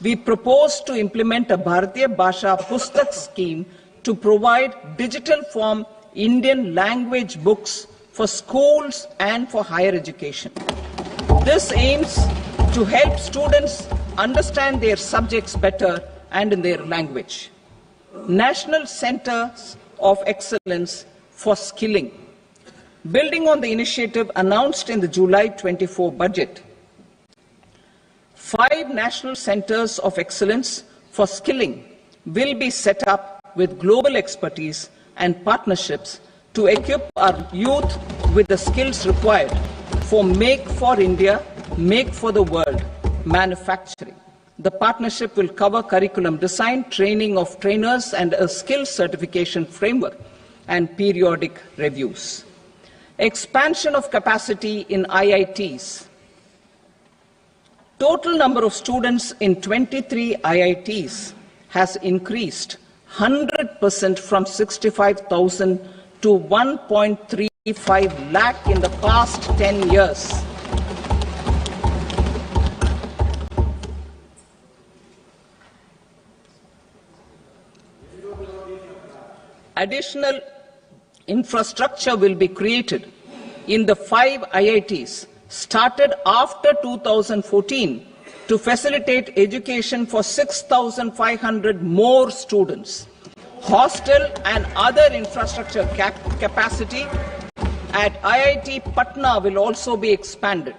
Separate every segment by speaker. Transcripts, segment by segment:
Speaker 1: we propose to implement a Bharatiya Bhasha Pustak scheme to provide digital form Indian language books for schools and for higher education. This aims to help students understand their subjects better and in their language. National Centers of Excellence for Skilling. Building on the initiative announced in the July 24 budget, 5 national centers of excellence for skilling will be set up with global expertise and partnerships to equip our youth with the skills required for Make for India, Make for the World manufacturing. The partnership will cover curriculum design, training of trainers, and a skills certification framework and periodic reviews. Expansion of capacity in IITs. Total number of students in 23 IITs has increased 100% from 65,000 to 1.35 lakh in the past 10 years. Additional infrastructure will be created in the 5 IITs started after 2014 to facilitate education for 6,500 more students. Hostel and other infrastructure capacity at IIT Patna will also be expanded.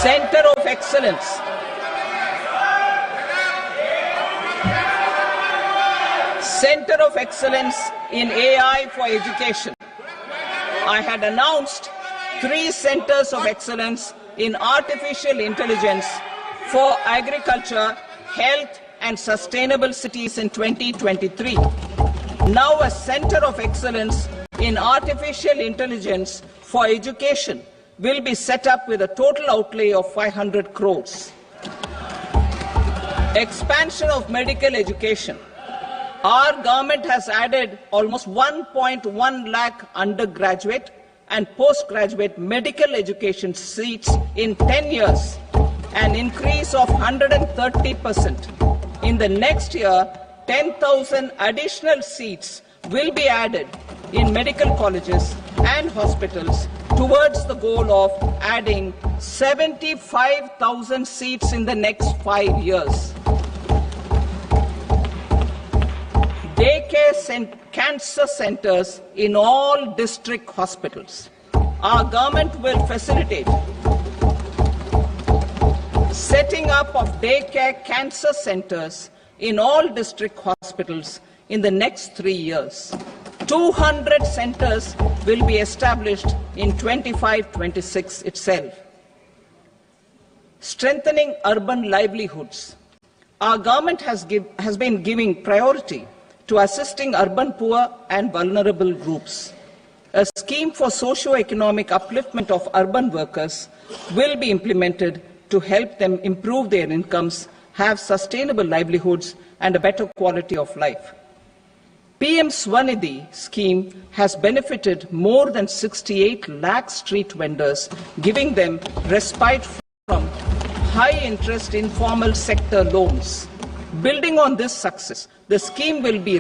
Speaker 1: Center of Excellence. Center of Excellence in AI for Education. I had announced 3 centers of excellence in artificial intelligence for agriculture, health, and sustainable cities in 2023. Now a center of excellence in artificial intelligence for education will be set up with a total outlay of 500 crores. Expansion of medical education. Our government has added almost 1.1 lakh undergraduate and postgraduate medical education seats in 10 years, an increase of 130%. In the next year, 10,000 additional seats will be added in medical colleges and hospitals towards the goal of adding 75,000 seats in the next 5 years. Daycare cancer centers in all district hospitals. Our government will facilitate setting up of daycare cancer centers in all district hospitals in the next 3 years. 200 centers will be established in 25-26 itself. Strengthening urban livelihoods. Our government has been giving priority to assisting urban poor and vulnerable groups. A scheme for socio-economic upliftment of urban workers will be implemented to help them improve their incomes, have sustainable livelihoods, and a better quality of life. PM Swanidhi scheme has benefited more than 68 lakh street vendors, giving them respite from high-interest informal sector loans. Building on this success, the scheme will be